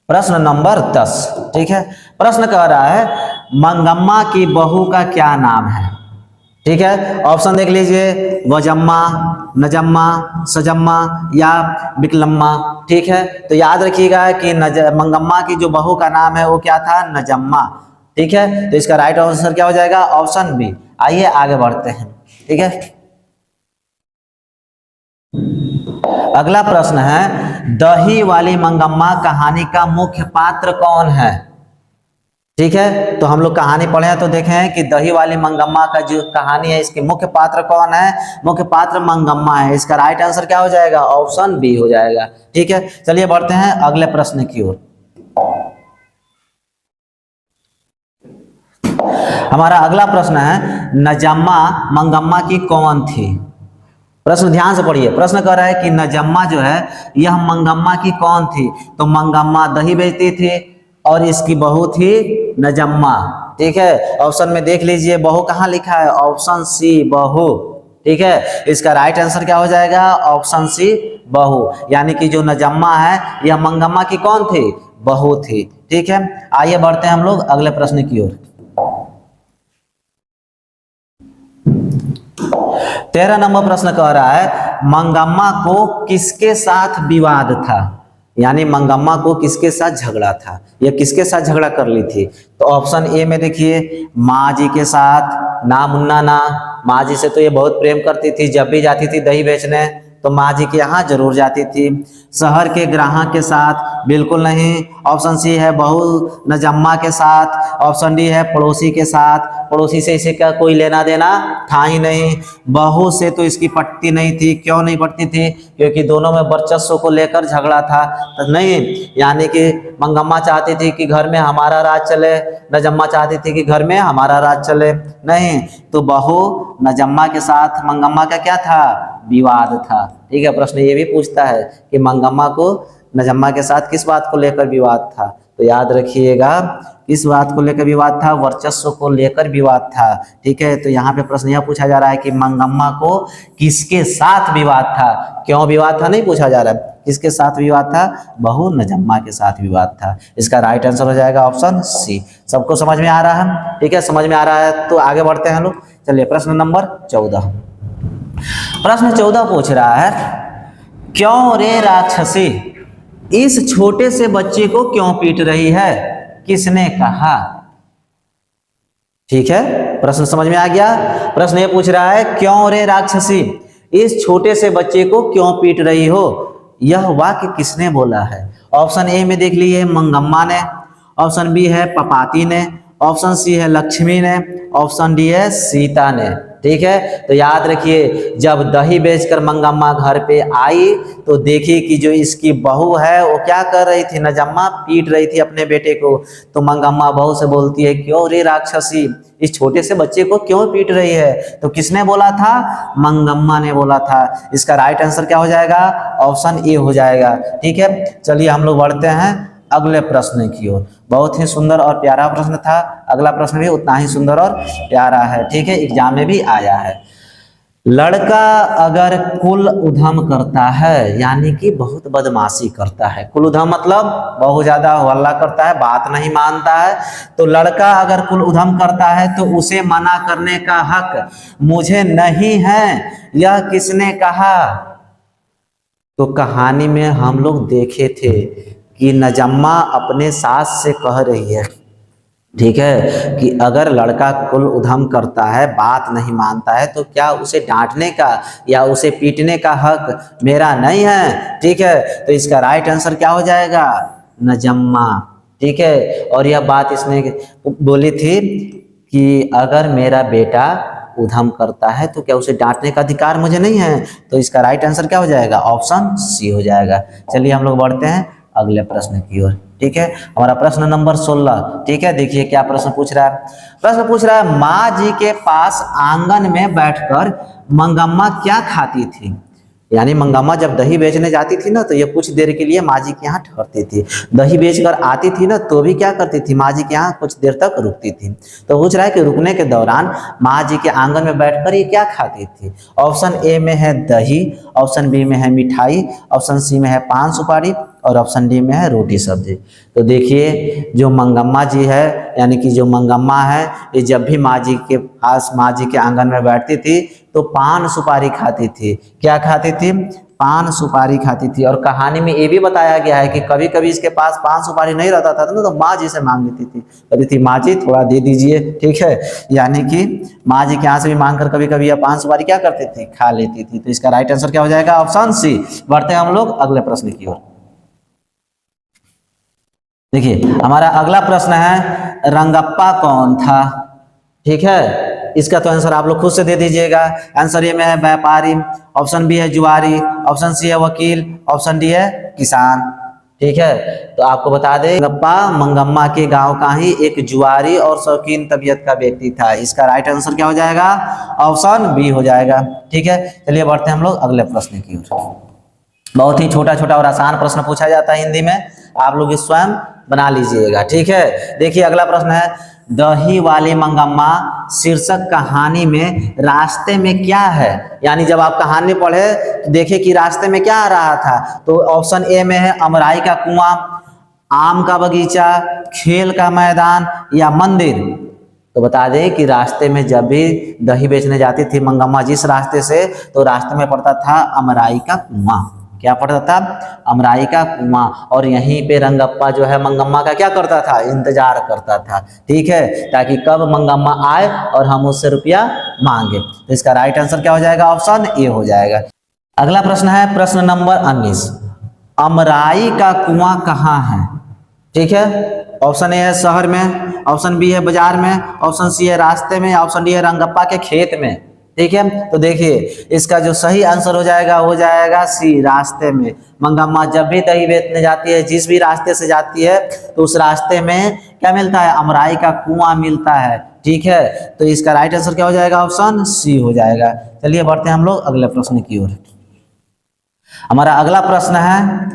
प्रश्न नंबर 10, ठीक है। प्रश्न कह रहा है, मंगम्मा की बहू का क्या नाम है? ठीक है, ऑप्शन देख लीजिए, वजम्मा, नजम्मा, सजम्मा या बिकलम्मा। ठीक है, तो याद रखिएगा कि मंगम्मा की जो बहू का नाम है वो क्या था? नजम्मा। ठीक है, तो इसका राइट आंसर क्या हो जाएगा? Option B. आइए आगे बढ़ते हैं, ठीक है। अगला प्रश्न है, दही वाली मंगम्मा कहानी का मुख्य पात्र कौन है? ठीक है, तो हम लोग कहानी पढ़े हैं तो देखे हैं कि दही वाली मंगम्मा का जो कहानी है इसके मुख्य पात्र कौन है? मुख्य पात्र मंगम्मा है। इसका राइट आंसर क्या हो जाएगा? ऑप्शन बी हो जाएगा। ठीक है, चलिए बढ़ते हैं अगले प्रश्न की ओर। हमारा अगला प्रश्न है, नजम्मा मंगम्मा की कौन थी? प्रश्न ध्यान से पढ़िए। प्रश्न कह रहा है कि नजम्मा जो है यह मंगम्मा की कौन थी? तो मंगम्मा दही बेचती थी और इसकी बहू थी नजम्मा। ठीक है, ऑप्शन में देख लीजिए, बहू कहाँ लिखा है? ऑप्शन सी, बहू। ठीक है, इसका राइट आंसर क्या हो जाएगा? ऑप्शन सी, बहू। यानी कि जो नजम्मा है यह मंगम्मा की कौन थी? बहू थी। ठीक है, आइए बढ़ते हैं हम लोग अगले प्रश्न की ओर। 13 नंबर प्रश्न कह रहा है, मंगम्मा को किसके साथ विवाद था? यानी मंगम्मा को किसके साथ झगड़ा था? यह किसके साथ झगड़ा कर ली थी? तो ऑप्शन ए में देखिए, माँ जी के साथ, ना मुन्ना ना। माँ जी से तो ये बहुत प्रेम करती थी, जब भी जाती थी दही बेचने तो माँ जी के यहाँ जरूर जाती थी। शहर के ग्राहक के साथ, बिल्कुल नहीं। ऑप्शन सी है बहू नजम्मा के साथ। ऑप्शन डी है पड़ोसी के साथ। पड़ोसी से इसे का कोई लेना देना था ही नहीं। बहू से तो इसकी पटती नहीं थी। क्यों नहीं पटती थी? क्योंकि दोनों में वर्चस्व को लेकर झगड़ा था। तो नहीं, यानी कि मंगम्मा चाहती थी कि घर में हमारा राज चले, नजम्मा चाहती थी कि घर में हमारा राज चले। नहीं, तो बहू नजम्मा के साथ मंगम्मा का क्या था? विवाद था। ठीक है, प्रश्न ये भी पूछता है कि मंगम्मा को नजम्मा के साथ किस बात को लेकर विवाद था? तो याद रखिएगा, किस बात को लेकर विवाद था? वर्चस्व को लेकर विवाद था। ठीक है, तो यहाँ पे प्रश्न यह पूछा जा रहा है कि मंगम्मा को किसके साथ विवाद था? क्यों विवाद था नहीं पूछा जा रहा है, किसके साथ विवाद था? बहू नजम्मा के साथ विवाद था। इसका राइट आंसर हो जाएगा ऑप्शन सी। सबको समझ में आ रहा है? ठीक है, समझ में आ रहा है तो आगे बढ़ते हैं लोग। चलिए प्रश्न नंबर 14। प्रश्न 14 पूछ रहा है, क्यों रे राक्षसी इस छोटे से बच्चे को क्यों पीट रही है? किसने कहा? ठीक है, प्रश्न समझ में आ गया। प्रश्न ये पूछ रहा है, क्यों रे राक्षसी इस छोटे से बच्चे को क्यों पीट रही हो? यह वाक्य किसने बोला है? ऑप्शन ए में देख लीजिए, मंगम्मा ने। ऑप्शन बी है पपाती ने। ऑप्शन सी है लक्ष्मी ने। ऑप्शन डी है सीता ने। ठीक है, तो याद रखिए, जब दही बेचकर मंगम्मा घर पे आई तो देखी कि जो इसकी बहू है वो क्या कर रही थी? नजम्मा पीट रही थी अपने बेटे को। तो मंगम्मा बहू से बोलती है, क्यों रे राक्षसी इस छोटे से बच्चे को क्यों पीट रही है? तो किसने बोला था? मंगम्मा ने बोला था। इसका राइट आंसर क्या हो जाएगा? ऑप्शन ए हो जाएगा। ठीक है, चलिए हम लोग बढ़ते हैं अगले प्रश्न की ओर। बहुत ही सुंदर और प्यारा प्रश्न था, अगला प्रश्न भी उतना ही सुंदर और प्यारा है, ठीक है, एग्जाम में भी आया है। लड़का अगर कुल उधम करता है, यानी कि बहुत बदमाशी करता है, कुल उधम मतलब बहुत ज्यादा हल्ला करता है, बात नहीं मानता है, तो लड़का अगर कुल उधम करता है तो उसे मना करने का हक मुझे नहीं है, यह किसने कहा? तो कहानी में हम लोग देखे थे कि नजम्मा अपने सास से कह रही है, ठीक है, कि अगर लड़का कुल उधम करता है, बात नहीं मानता है, तो क्या उसे डांटने का या उसे पीटने का हक मेरा नहीं है, ठीक है। तो इसका राइट आंसर क्या हो जाएगा? नजम्मा, ठीक है। और यह बात इसने बोली थी कि अगर मेरा बेटा उधम करता है तो क्या उसे डांटने का अधिकार मुझे नहीं है, तो इसका राइट आंसर क्या हो जाएगा? ऑप्शन सी हो जाएगा। चलिए हम लोग बढ़ते हैं अगले प्रश्न की ओर, ठीक है। हमारा प्रश्न नंबर 16, ठीक है, देखिए क्या प्रश्न पूछ रहा है। प्रश्न पूछ रहा है, माँ जी के पास आंगन में बैठकर मंगम्मा क्या खाती थी? यानी मंगम्मा जब दही बेचने जाती थी ना, तो ये कुछ देर के लिए माँ जी के यहाँ ठहरती थी, दही बेचकर आती थी ना, तो भी क्या करती थी? माँ जी के यहाँ कुछ देर तक रुकती थी। तो पूछ रहा है कि रुकने के दौरान माँ जी के आंगन में बैठकर ये क्या खाती थी? ऑप्शन ए में है दही, ऑप्शन बी में है मिठाई, ऑप्शन सी में है पान सुपारी, और ऑप्शन डी में है रोटी सब्जी। तो देखिए जो मंगम्मा जी है, यानी कि जो मंगम्मा है, ये जब भी माँ जी के पास, माँ जी के आंगन में बैठती थी तो पान सुपारी खाती थी। क्या खाती थी? पान सुपारी खाती थी। और कहानी में ये भी बताया गया है कि कभी कभी इसके पास पान सुपारी नहीं रहता था ना, तो माँ जी से मांग लेती थी, कहती थी माँ जी थोड़ा दे दीजिए, ठीक है। यानी कि माँ जी के यहाँ से भी मांग कर कभी कभी यह पान सुपारी क्या करती थी? खा लेती थी। तो इसका राइट आंसर क्या हो जाएगा? Option C. बढ़ते हैं हम लोग अगले प्रश्न की ओर। देखिए हमारा अगला प्रश्न है, रंगप्पा कौन था? ठीक है, इसका तो आंसर आप लोग खुद से दे दीजिएगा। आंसर ए में है व्यापारी, ऑप्शन बी है जुआरी, ऑप्शन सी है वकील, ऑप्शन डी है किसान, ठीक है। तो आपको बता दें, रंगप्पा मंगम्मा के गांव का ही एक जुआरी और शौकीन तबीयत का व्यक्ति था। इसका राइट आंसर क्या हो जाएगा? ऑप्शन बी हो जाएगा, ठीक है। चलिए बढ़ते हैं हम लोग अगले प्रश्न की ओर। बहुत ही छोटा छोटा और आसान प्रश्न पूछा जाता है हिंदी में, आप लोग इस स्वयं बना लीजिएगा, ठीक है। देखिए अगला प्रश्न है, दही वाली मंगम्मा शीर्षक कहानी में रास्ते में क्या है? यानी जब आप कहानी पढ़े तो देखिए कि रास्ते में क्या आ रहा था। तो ऑप्शन ए में है अमराई का कुआं, आम का बगीचा, खेल का मैदान या मंदिर। तो बता दें कि रास्ते में जब भी दही बेचने जाती थी मंगम्मा जिस रास्ते से, तो रास्ते में पड़ता था अमराई का कुआं। क्या पड़ता था? अमराई का कुआं। और यहीं पे रंगप्पा जो है मंगम्मा का क्या करता था? इंतजार करता था, ठीक है, ताकि कब मंगम्मा आए और हम उससे रुपया मांगे। तो इसका राइट आंसर क्या हो जाएगा? ऑप्शन ए हो जाएगा। अगला प्रश्न है प्रश्न नंबर 19, अमराई का कुआं कहाँ है? ठीक है, ऑप्शन ए है शहर में, ऑप्शन बी है बाजार में, ऑप्शन सी है रास्ते में, ऑप्शन डी है रंगप्पा के खेत में, ठीक है। तो देखिए इसका जो सही आंसर हो जाएगा सी, रास्ते में। मंगम्मा जब भी दही बेचने जाती है, जिस भी रास्ते से जाती है, तो उस रास्ते में क्या मिलता है? अमराई का कुआं मिलता है, ठीक है। तो इसका राइट आंसर क्या हो जाएगा? ऑप्शन सी हो जाएगा। चलिए बढ़ते हैं हम लोग अगले प्रश्न की ओर। हमारा अगला प्रश्न है,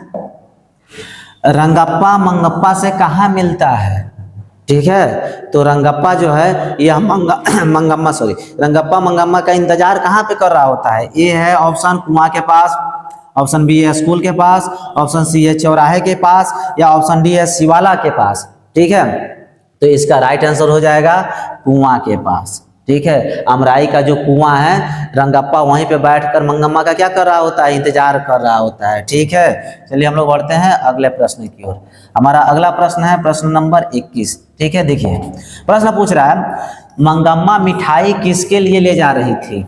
रंगप्पा मंगप्पा से कहाँ मिलता है? ठीक है, तो रंगप्पा जो है यह रंगप्पा मंगम्मा का इंतजार कहाँ पे कर रहा होता है? ये है ऑप्शन कुआं के पास, ऑप्शन बी है स्कूल के पास, ऑप्शन सी है चौराहे के पास, या ऑप्शन डी है शिवाला के पास, ठीक है। तो इसका राइट आंसर हो जाएगा कुआं के पास, ठीक है। अमराई का जो कुआं है, रंगप्पा वहीं पे बैठकर मंगम्मा का क्या कर रहा होता है? इंतजार कर रहा होता है, ठीक है। चलिए हम लोग बढ़ते हैं अगले प्रश्न की ओर। हमारा अगला प्रश्न है प्रश्न नंबर 21, ठीक है। देखिए प्रश्न पूछ रहा है, मंगम्मा मिठाई किसके लिए ले जा रही थी?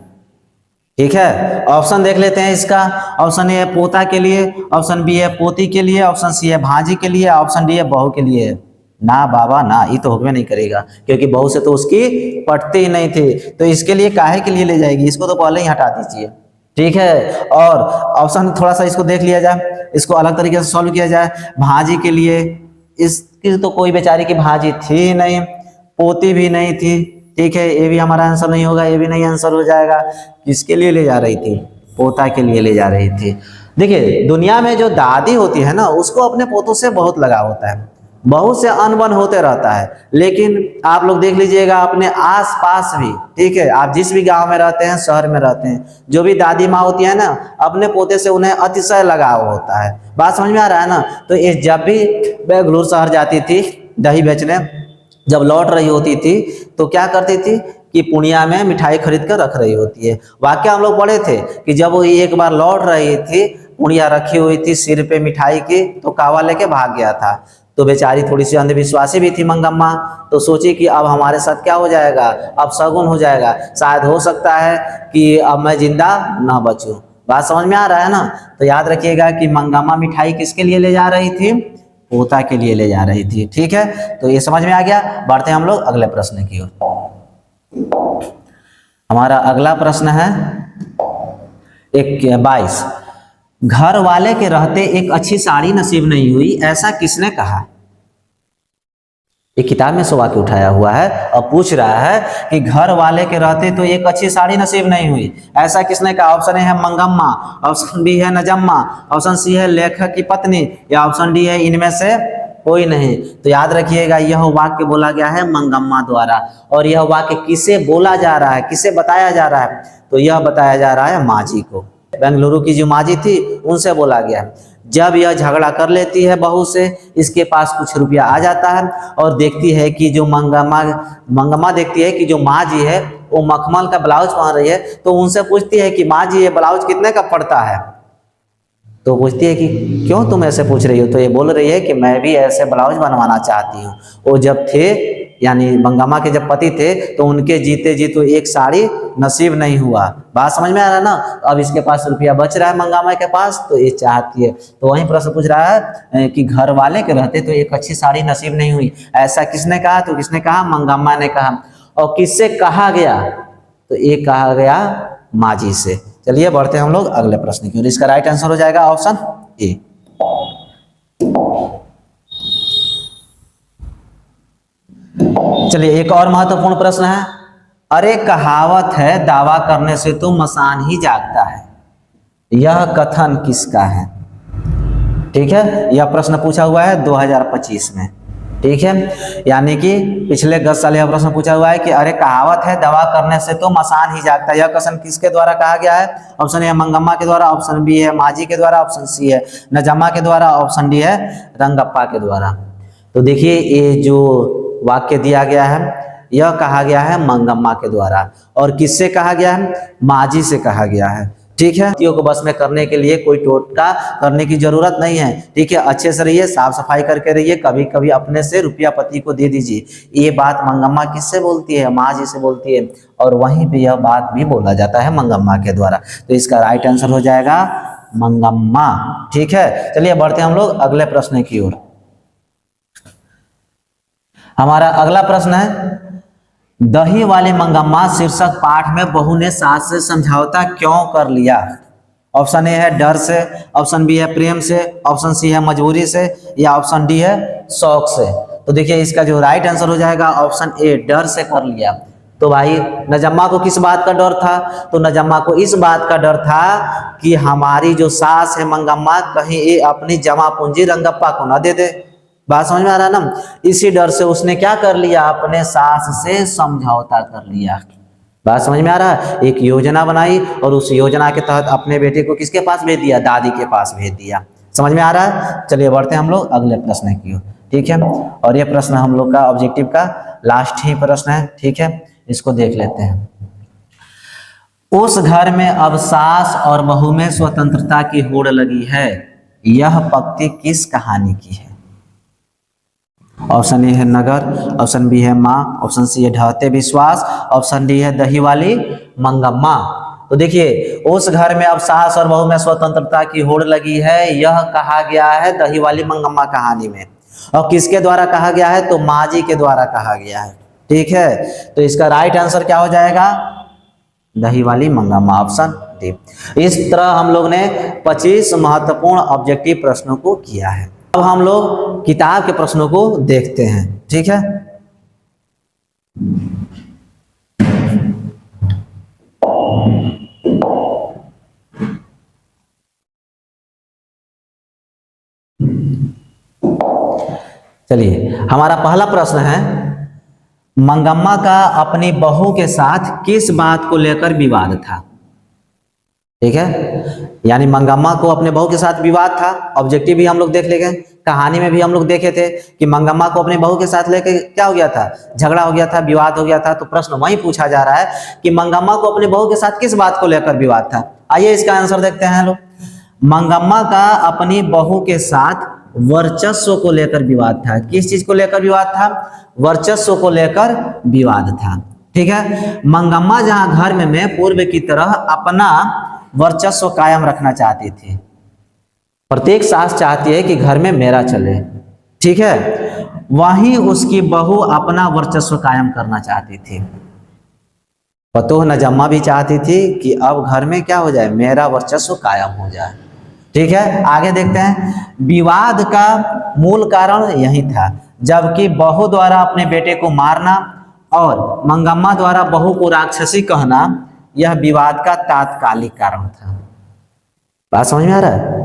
ठीक है, ऑप्शन देख लेते हैं इसका। ऑप्शन ए है पोता के लिए, ऑप्शन बी है पोती के लिए, ऑप्शन सी है भांजी के लिए, ऑप्शन डी है बहू के लिए। ना बाबा ना, ये तो हुक्म नहीं करेगा, क्योंकि बहू से तो उसकी पटती ही नहीं थी, तो इसके लिए काहे के लिए ले जाएगी? इसको तो पहले ही हटा दीजिए, ठीक है। और ऑप्शन थोड़ा सा इसको देख लिया जाए, इसको अलग तरीके से सॉल्व किया जाए। भांजी के लिए, इसकी तो कोई बेचारी की भांजी थी नहीं, पोती भी नहीं थी, ठीक है, ये भी हमारा आंसर नहीं होगा, ये भी नहीं आंसर हो जाएगा। किसके लिए ले जा रही थी? पोता के लिए ले जा रही थी। देखिए दुनिया में जो दादी होती है ना उसको अपने पोतों से बहुत लगाव होता है, बहुत से अनबन होते रहता है। लेकिन आप लोग देख लीजिएगा अपने आस पास भी, ठीक है, आप जिस भी गांव में रहते हैं, शहर में रहते हैं, जो भी दादी माँ होती है ना अपने पोते से उन्हें अतिशय लगाव होता है। बात समझ में आ रहा है ना। तो ये जब भी बेंगलुरु शहर जाती थी दही बेचने, जब लौट रही होती थी तो क्या करती थी कि पुनिया में मिठाई खरीद कर रख रही होती है। वाक्य हम लोग पढ़े थे कि जब वो एक बार लौट रही थी, पुनिया रखी हुई थी सिर पे मिठाई की, तो कावा लेके भाग गया था। तो बेचारी थोड़ी सी अंधविश्वासी भी थी मंगम्मा, तो सोची कि अब हमारे साथ क्या हो जाएगा, अब शगुन हो जाएगा, शायद हो सकता है कि अब मैं जिंदा ना बचूं। बात समझ में आ रहा है ना। तो याद रखिएगा कि मंगम्मा मिठाई किसके लिए ले जा रही थी, पोता के लिए ले जा रही थी। ठीक है, तो ये समझ में आ गया। बढ़ते हैं हम लोग अगले प्रश्न की ओर। हमारा अगला प्रश्न है 22। घर वाले के रहते एक अच्छी साड़ी नसीब नहीं हुई, ऐसा किसने कहा। एक किताब में से वाक्य उठाया हुआ है और पूछ रहा है कि घर वाले के रहते तो एक अच्छी साड़ी नसीब नहीं हुई, ऐसा किसने कहा। ऑप्शन ए है मंगम्मा, ऑप्शन बी है नजम्मा, ऑप्शन सी है लेखक की पत्नी, या ऑप्शन डी है इनमें से कोई नहीं। तो याद रखिएगा यह वाक्य बोला गया है मंगम्मा द्वारा। और यह वाक्य किसे बोला जा रहा है, किसे बताया जा रहा है, तो यह बताया जा रहा है माँ जी को। बेंगलुरु की जो माँ जी थी उनसे बोला गया। जब यह झगड़ा कर लेती है बहू से, इसके पास कुछ रुपया आ जाता है और देखती है कि जो मंगम्मा देखती है कि जो माँ जी है वो मखमल का ब्लाउज पहन रही है, तो उनसे पूछती है कि माँ जी ये ब्लाउज कितने का पड़ता है। तो पूछती है कि क्यों तुम ऐसे पूछ रही हो। तो ये बोल रही है कि मैं भी ऐसे ब्लाउज बनवाना चाहती हूँ। वो जब थे यानी मंगम्मा के जब पति थे तो उनके जीते जी तो एक साड़ी नसीब नहीं हुआ। बात समझ में आ रहा है ना। अब इसके पास रुपया बच रहा है मंगम्मा के पास, तो ये चाहती है। तो वही प्रश्न पूछ रहा है कि घर वाले के रहते तो एक अच्छी साड़ी नसीब नहीं हुई, ऐसा किसने कहा। तो किसने कहा, मंगम्मा ने कहा। और किससे कहा गया, तो ये कहा गया माँ जी से। चलिए बढ़ते हैं हम लोग अगले प्रश्न की ओर। इसका राइट आंसर हो जाएगा ऑप्शन ए। चलिए एक और महत्वपूर्ण प्रश्न है। अरे कहावत है दावा करने से तो मसान ही जागता है, यह कथन किसका है। ठीक है, यह प्रश्न पूछा हुआ है 2025 में। ठीक है, यानी कि पिछले 10 साल यह प्रश्न पूछा हुआ है कि अरे कहावत है दवा करने से तो मसान ही जागता है, यह कथन किसके द्वारा कहा गया है। ऑप्शन ए है मंगम्मा के द्वारा, ऑप्शन बी है माँ जी के द्वारा, ऑप्शन सी है नजम्मा के द्वारा, ऑप्शन डी है रंगप्पा के द्वारा। तो देखिए ये जो वाक्य दिया गया है यह कहा गया है मंगम्मा के द्वारा। और किससे कहा गया है, माँ जी से कहा गया है। ठीक है, पतियों को बस में करने के लिए कोई टोटका करने की जरूरत नहीं है। ठीक है, अच्छे से रहिए, साफ सफाई करके रहिए, कभी कभी अपने से रुपया पति को दे दीजिए। ये बात मंगम्मा किससे बोलती है, माँ जी से बोलती है। और वहीं पे यह बात भी बोला जाता है मंगम्मा के द्वारा। तो इसका राइट आंसर हो जाएगा मंगम्मा। ठीक है, चलिए बढ़ते हैं हम लोग अगले प्रश्न की ओर। हमारा अगला प्रश्न है दही वाली मंगम्मा शीर्षक पाठ में बहू ने सास से समझौता क्यों कर लिया। ऑप्शन ए है डर से, ऑप्शन बी है प्रेम से, ऑप्शन सी है मजबूरी से, या ऑप्शन डी है शौक से। तो देखिए इसका जो राइट आंसर हो जाएगा ऑप्शन ए डर से कर लिया। तो भाई नजम्मा को किस बात का डर था, तो नजम्मा को इस बात का डर था कि हमारी जो सास है मंगम्मा कहीं ये अपनी जमा पूंजी रंगप्पा को ना दे दे। बात समझ में आ रहा है ना। इसी डर से उसने क्या कर लिया, अपने सास से समझौता कर लिया। बात समझ में आ रहा है। एक योजना बनाई और उस योजना के तहत अपने बेटे को किसके पास भेज दिया, दादी के पास भेज दिया। समझ में आ रहा है। चलिए बढ़ते हैं हम लोग अगले प्रश्न की ओर। ठीक है, और ये प्रश्न हम लोग का ऑब्जेक्टिव का लास्ट ही प्रश्न है। ठीक है, इसको देख लेते हैं। उस घर में अब सास और बहू में स्वतंत्रता की होड़ लगी है, यह पंक्ति किस कहानी की है। ऑप्शन ए है नगर, ऑप्शन बी है माँ, ऑप्शन सी है ढहते विश्वास, ऑप्शन डी है दही वाली मंगम्मा। तो देखिए उस घर में अब सास और बहू में स्वतंत्रता की होड़ लगी है, यह कहा गया है दही वाली मंगम्मा कहानी में। और किसके द्वारा कहा गया है, तो माँ जी के द्वारा कहा गया है। ठीक है, तो इसका राइट आंसर क्या हो जाएगा, दही वाली मंगम्मा, ऑप्शन डी। इस तरह हम लोग ने 25 महत्वपूर्ण ऑब्जेक्टिव प्रश्नों को किया है। अब हम लोग किताब के प्रश्नों को देखते हैं। ठीक है, चलिए हमारा पहला प्रश्न है, मंगम्मा का अपनी बहू के साथ किस बात को लेकर विवाद था। ठीक है, यानी मंगम्मा को अपने बहू के साथ विवाद था। ऑब्जेक्टिव भी हम लोग देख लेंगे, कहानी में भी हम लोग देखे थे कि मंगम्मा को अपने बहू के साथ लेकर क्या हो गया था, झगड़ा हो गया था, विवाद हो गया था। तो प्रश्न वही पूछा जा रहा है कि मंगम्मा को अपने बहू के साथ किस बात को लेकर विवाद था। आइए इसका आंसर देखते हैं लोग। मंगम्मा का अपनी बहू के साथ वर्चस्व को लेकर विवाद था। किस चीज को लेकर विवाद था? वर्चस्व को लेकर विवाद था। ठीक है, मंगम्मा जहां घर में पूर्व की तरह अपना वर्चस्व कायम रखना चाहती थी। प्रत्येक सास चाहती है कि घर में मेरा चले। ठीक है, वहीं उसकी बहू अपना वर्चस्व कायम करना चाहती थी। पतोह नजम्मा भी चाहती थी कि अब घर में क्या हो जाए, मेरा वर्चस्व कायम हो जाए। ठीक है, आगे देखते हैं। विवाद का मूल कारण यही था, जबकि बहू द्वारा अपने बेटे को मारना और मंगम्मा द्वारा बहू को राक्षसी कहना यह विवाद का तात्कालिक कारण था। बात समझ में आ रहा है?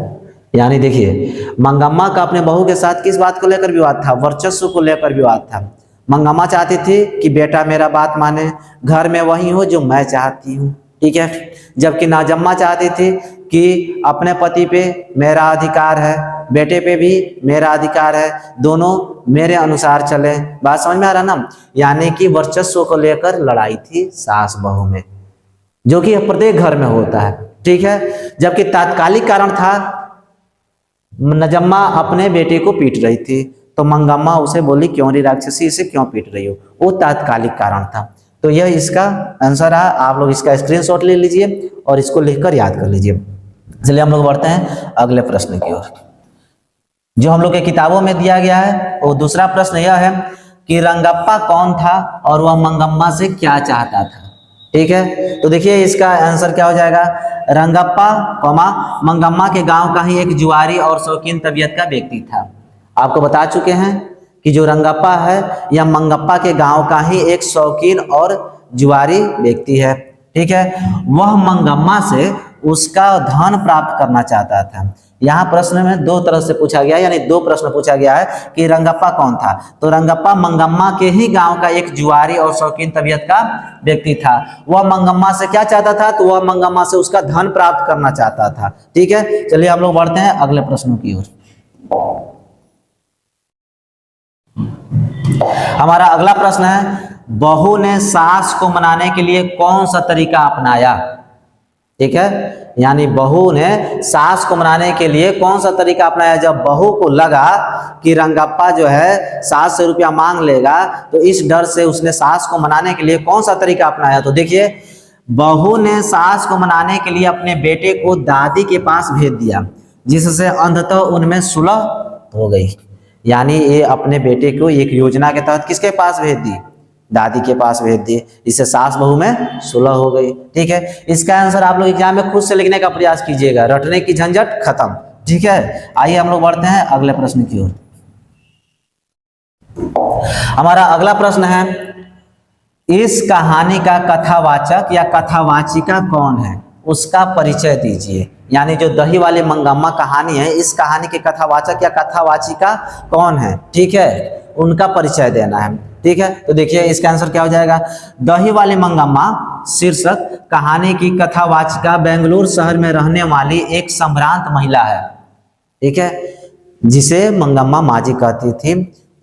यानी देखिए, मंगम्मा का अपने बहू के साथ किस बात को लेकर विवाद था? वर्चस्व को लेकर विवाद था। मंगम्मा चाहती थी कि बेटा मेरा बात माने, घर में वही हो जो मैं चाहती हूँ। ठीक है, जबकि नजम्मा चाहती थी कि अपने पति पे मेरा अधिकार है, बेटे पे भी मेरा अधिकार है, दोनों मेरे अनुसार चले। बात समझ में आ रहा ना? यानी कि वर्चस्व को लेकर लड़ाई थी सास बहू में, जो कि प्रत्येक घर में होता है। ठीक है, जबकि तात्कालिक कारण था, नजम्मा अपने बेटे को पीट रही थी तो मंगम्मा उसे बोली क्यों रे राक्षसी, इसे क्यों पीट रही हो। वो तात्कालिक कारण था। तो यह इसका आंसर है। आप लोग इसका स्क्रीनशॉट ले लीजिए और इसको लिखकर याद कर लीजिए। चलिए हम लोग बढ़ते हैं अगले प्रश्न की ओर, जो हम लोग के किताबों में दिया गया है। वो दूसरा प्रश्न यह है कि रंगप्पा कौन था और वह मंगम्मा से क्या चाहता था। ठीक है, तो देखिए इसका आंसर क्या हो जाएगा, रंगप्पा मंगम्मा के गांव का ही एक जुआरी और शौकीन तबीयत का व्यक्ति था। आपको बता चुके हैं कि जो रंगप्पा है यह मंगप्पा के गांव का ही एक शौकीन और जुआरी व्यक्ति है। ठीक है, वह मंगम्मा से उसका धन प्राप्त करना चाहता था। यहाँ प्रश्न में दो तरह से पूछा गया, यानी दो प्रश्न पूछा गया है कि रंगप्पा कौन था। तो रंगप्पा मंगम्मा के ही गांव का एक जुआरी और शौकीन तबीयत का व्यक्ति था। वह मंगम्मा से क्या चाहता था? तो वह मंगम्मा से उसका धन प्राप्त करना चाहता था। ठीक है, चलिए हम लोग बढ़ते हैं अगले प्रश्नों की ओर। हमारा अगला प्रश्न है, बहू ने सास को मनाने के लिए कौन सा तरीका अपनाया। ठीक है, यानी बहू ने सास को मनाने के लिए कौन सा तरीका अपनाया। जब बहू को लगा कि रंगप्पा जो है सास से रुपया मांग लेगा, तो इस डर से उसने सास को मनाने के लिए कौन सा तरीका अपनाया। तो देखिए, बहू ने सास को मनाने के लिए अपने बेटे को दादी के पास भेज दिया, जिससे अंततः उनमें सुलह हो गई। यानी ये अपने बेटे को एक योजना के तहत किसके पास भेज दी? दादी के पास भेज दी। इससे सास बहू में सुलह हो गई। ठीक है, इसका आंसर आप लोग एग्जाम में खुद से लिखने का प्रयास कीजिएगा, रटने की झंझट खत्म। ठीक है, आइए हम लोग बढ़ते हैं अगले प्रश्न की ओर। हमारा अगला प्रश्न है, इस कहानी का कथावाचक या कथावाचिका कौन है, उसका परिचय दीजिए। यानी जो दही वाली मंगम्मा कहानी है, इस कहानी के कथावाचक या कथावाचिका कौन है। ठीक है, उनका परिचय देना है। ठीक है, तो देखिए इसका आंसर क्या हो जाएगा, दही वाली मंगम्मा शीर्षक कहानी की कथावाचिका बेंगलुरु शहर में रहने वाली एक संभ्रांत महिला है। ठीक है, जिसे मंगम्मा माजी कहती थी,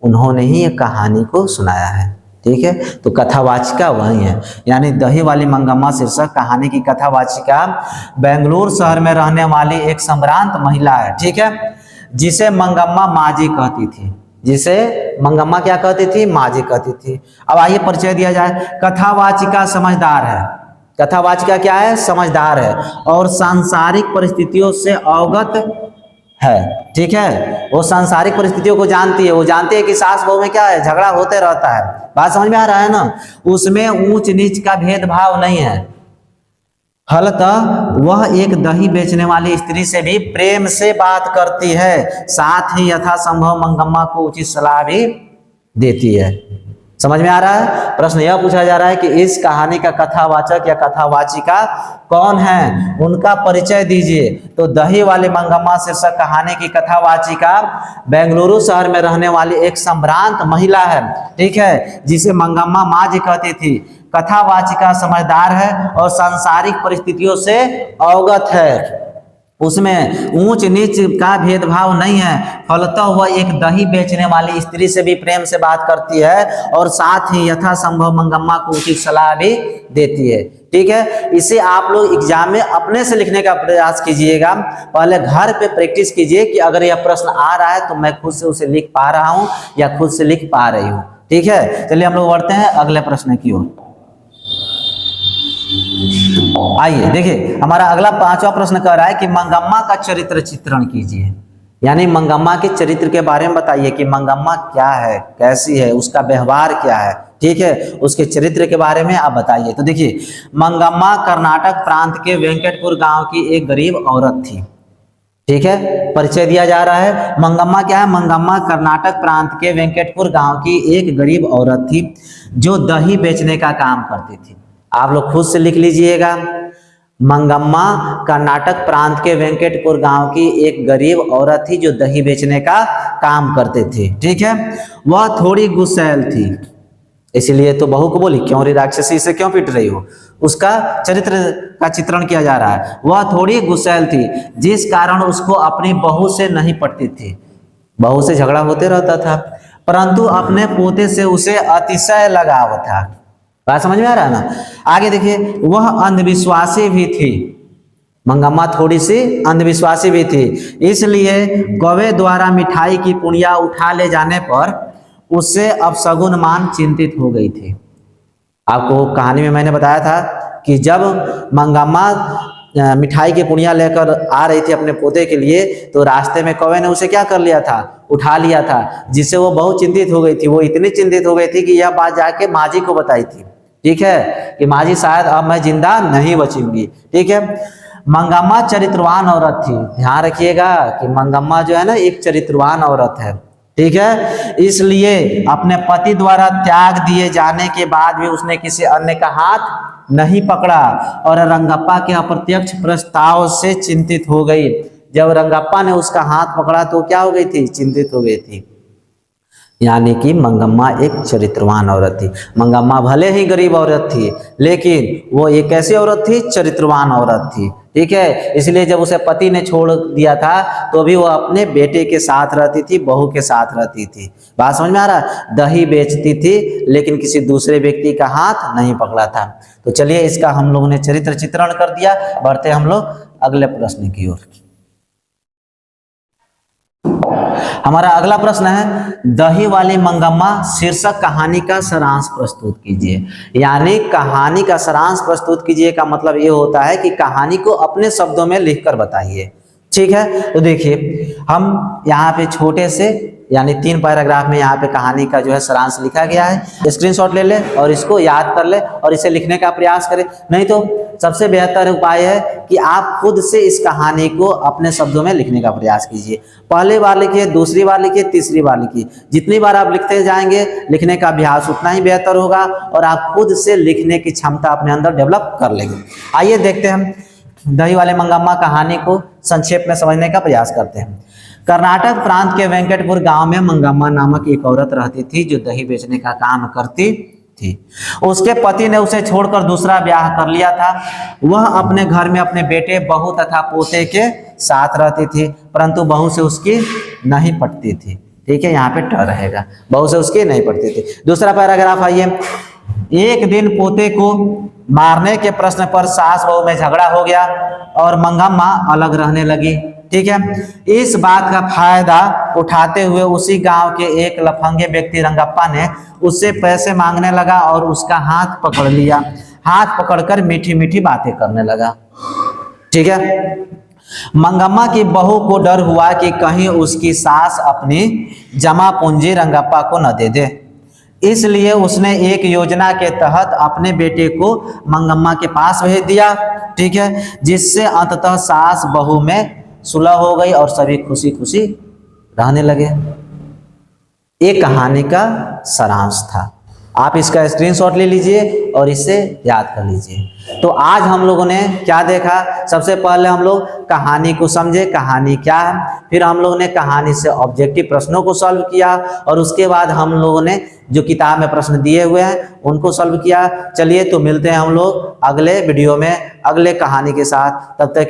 उन्होंने ही ये कहानी को सुनाया है। ठीक है, तो कथावाचिका वही है। यानी दही वाली मंगम्मा शीर्षक कहानी की कथावाचिका बेंगलुरु शहर में रहने वाली एक संभ्रांत महिला है। ठीक है, जिसे मंगम्मा माजी कहती थी। जिसे मंगम्मा क्या कहती थी? माजी कहती थी। अब आइए परिचय दिया जाए। कथावाचिका समझदार है। कथावाचिका क्या है? समझदार है और सांसारिक परिस्थितियों से अवगत है। ठीक है, वो सांसारिक परिस्थितियों को जानती है। वो जानती है कि सास बहू में क्या है, झगड़ा होते रहता है। बात समझ में आ रहा है ना? उसमें ऊंच नीच का भेदभाव नहीं है। फलतः वह एक दही बेचने वाली स्त्री से भी प्रेम से बात करती है, साथ ही यथासंभव मंगम्मा को उचित सलाह भी देती है। समझ में आ रहा है? प्रश्न यह पूछा जा रहा है कि इस कहानी का कथावाचक या कथावाचिका कौन है, उनका परिचय दीजिए। तो दही वाली मंगम्मा शीर्षक कहानी की कथावाचिका बेंगलुरु शहर में रहने वाली एक संभ्रांत महिला है, ठीक है, जिसे मंगम्मा माँ जी कहती थी। कथावाचिका समझदार है और सांसारिक परिस्थितियों से अवगत है, उसमें ऊंच नीच का भेदभाव नहीं है। फलतः वह एक दही बेचने वाली स्त्री से भी प्रेम से बात करती है और साथ ही यथासंभव मंगम्मा को उचित सलाह भी देती है, ठीक है। इसे आप लोग एग्जाम में अपने से लिखने का प्रयास कीजिएगा। पहले घर पे प्रैक्टिस कीजिए कि अगर यह प्रश्न आ रहा है तो मैं खुद से उसे लिख पा रहा हूं या खुद से लिख पा रही हूं, ठीक है। चलिए हम लोग बढ़ते हैं अगले प्रश्न की ओर। आइए देखिए, हमारा अगला 5वां प्रश्न कह रहा है कि मंगम्मा का चरित्र चित्रण कीजिए, यानी मंगम्मा के चरित्र के बारे में बताइए कि मंगम्मा क्या है, कैसी है, उसका व्यवहार क्या है, ठीक है, उसके चरित्र के बारे में आप बताइए। तो देखिए, मंगम्मा कर्नाटक प्रांत के वेंकटपुर गांव की एक गरीब औरत थी, ठीक है। परिचय दिया जा रहा है, मंगम्मा क्या है? मंगम्मा कर्नाटक प्रांत के वेंकटपुर गांव की एक गरीब औरत थी जो दही बेचने का काम करती थी। आप लोग खुद से लिख लीजिएगा, मंगम्मा कर्नाटक प्रांत के वेंकटपुर गांव की एक गरीब औरत थी जो दही बेचने का काम करते थे, ठीक है। वह थोड़ी गुस्सैल थी, इसीलिए तो बहू को बोली क्यों रे राक्षसी से क्यों पीट रही हो, उसका चरित्र का चित्रण किया जा रहा है। वह थोड़ी गुस्सैल थी जिस कारण उसको अपनी बहू से नहीं पटती थी, बहू से झगड़ा होते रहता था, परंतु अपने पोते से उसे अतिशय लगाव था। बात समझ में आ रहा है ना? आगे देखिए, वह अंधविश्वासी भी थी, मंगम्मा थोड़ी सी अंधविश्वासी भी थी, इसलिए गौवे द्वारा मिठाई की पुड़िया उठा ले जाने पर उससे अपशगुन मान चिंतित हो गई थी। आपको कहानी में मैंने बताया था कि जब मंगम्मा मिठाई की पुड़िया लेकर आ रही थी अपने पोते के लिए, तो रास्ते में कौवे ने उसे क्या कर लिया था? उठा लिया था, जिससे वो बहुत चिंतित हो गई थी। वो इतनी चिंतित हो गई थी कि यह बात जाके माँ जी को बताई थी, ठीक है, कि माँ जी शायद अब मैं जिंदा नहीं बचूंगी, ठीक है। मंगम्मा चरित्रवान औरत थी, ध्यान रखिएगा कि मंगम्मा जो है ना एक चरित्रवान औरत है, ठीक है। इसलिए अपने पति द्वारा त्याग दिए जाने के बाद भी उसने किसी अन्य का हाथ नहीं पकड़ा और रंगप्पा के अप्रत्यक्ष प्रस्ताव से चिंतित हो गई। जब रंगप्पा ने उसका हाथ पकड़ा तो क्या हो गई थी? चिंतित हो गई थी। यानी कि मंगम्मा एक चरित्रवान औरत थी। मंगम्मा भले ही गरीब औरत थी, लेकिन वो एक ऐसी औरत थी, चरित्रवान औरत थी, ठीक है। इसलिए जब उसे पति ने छोड़ दिया था तो भी वो अपने बेटे के साथ रहती थी, बहू के साथ रहती थी। बात समझ में आ रहा है? दही बेचती थी लेकिन किसी दूसरे व्यक्ति का हाथ नहीं पकड़ा था। तो चलिए, इसका हम लोगों ने चरित्र चित्रण कर दिया। बढ़ते हम लोग अगले प्रश्न की ओर। हमारा अगला प्रश्न है, दही वाली मंगम्मा शीर्षक कहानी का सारांश प्रस्तुत कीजिए। यानी कहानी का सारांश प्रस्तुत कीजिए का मतलब ये होता है कि कहानी को अपने शब्दों में लिखकर बताइए, ठीक है। तो देखिए, हम यहाँ पे छोटे से यानी 3 पैराग्राफ में यहाँ पे कहानी का जो है सारांश लिखा गया है। स्क्रीनशॉट ले ले और इसको याद कर ले और इसे लिखने का प्रयास करें। नहीं तो सबसे बेहतर उपाय है कि आप खुद से इस कहानी को अपने शब्दों में लिखने का प्रयास कीजिए। पहली बार लिखिए, दूसरी बार लिखिए, तीसरी बार लिखिए। जितनी बार आप लिखते जाएंगे, लिखने का अभ्यास उतना ही बेहतर होगा और आप खुद से लिखने की क्षमता अपने अंदर डेवलप कर लेंगे। आइए देखते हैं, हम दही वाले मंगम्मा कहानी को संक्षेप में समझने का प्रयास करते हैं। कर्नाटक प्रांत के वेंकटपुर गांव में मंगम्मा नामक एक औरत रहती थी जो दही बेचने का काम करती थी। उसके पति ने उसे छोड़कर दूसरा ब्याह कर लिया था। वह अपने घर में अपने बेटे, बहू तथा पोते के साथ रहती थी, परंतु बहू से उसकी नहीं पटती थी, ठीक है। यहाँ पे ट रहेगा, बहू से उसकी नहीं पटती थी। दूसरा पैराग्राफ आइए। एक दिन पोते को मारने के प्रश्न पर सास बहू में झगड़ा हो गया और मंगम्मा अलग रहने लगी, ठीक है। इस बात का फायदा उठाते हुए उसी गांव के एक लफंगे व्यक्ति रंगप्पा ने उससे पैसे मांगने लगा और उसका हाथ पकड़ लिया। हाथ पकड़कर मीठी मीठी बातें करने लगा, ठीक है। मंगम्मा की बहू को डर हुआ कि कहीं उसकी सास अपनी जमा पूंजी रंगप्पा को न दे दे, इसलिए उसने एक योजना के तहत अपने बेटे को मंगम्मा के पास भेज दिया, ठीक है, जिससे अंततः सास बहू में सुलह हो गई और सभी खुशी खुशी रहने लगे। एक कहानी का सारांश था, आप इसका स्क्रीनशॉट ले लीजिए और इससे याद कर लीजिए। तो आज हम लोगों ने क्या देखा, सबसे पहले हम लोग कहानी को समझे, कहानी क्या है, फिर हम लोगों ने कहानी से ऑब्जेक्टिव प्रश्नों को सॉल्व किया, और उसके बाद हम लोगों ने जो किताब में प्रश्न दिए हुए हैं उनको सॉल्व किया। चलिए तो मिलते हैं हम लोग अगले वीडियो में अगले कहानी के साथ, तब तक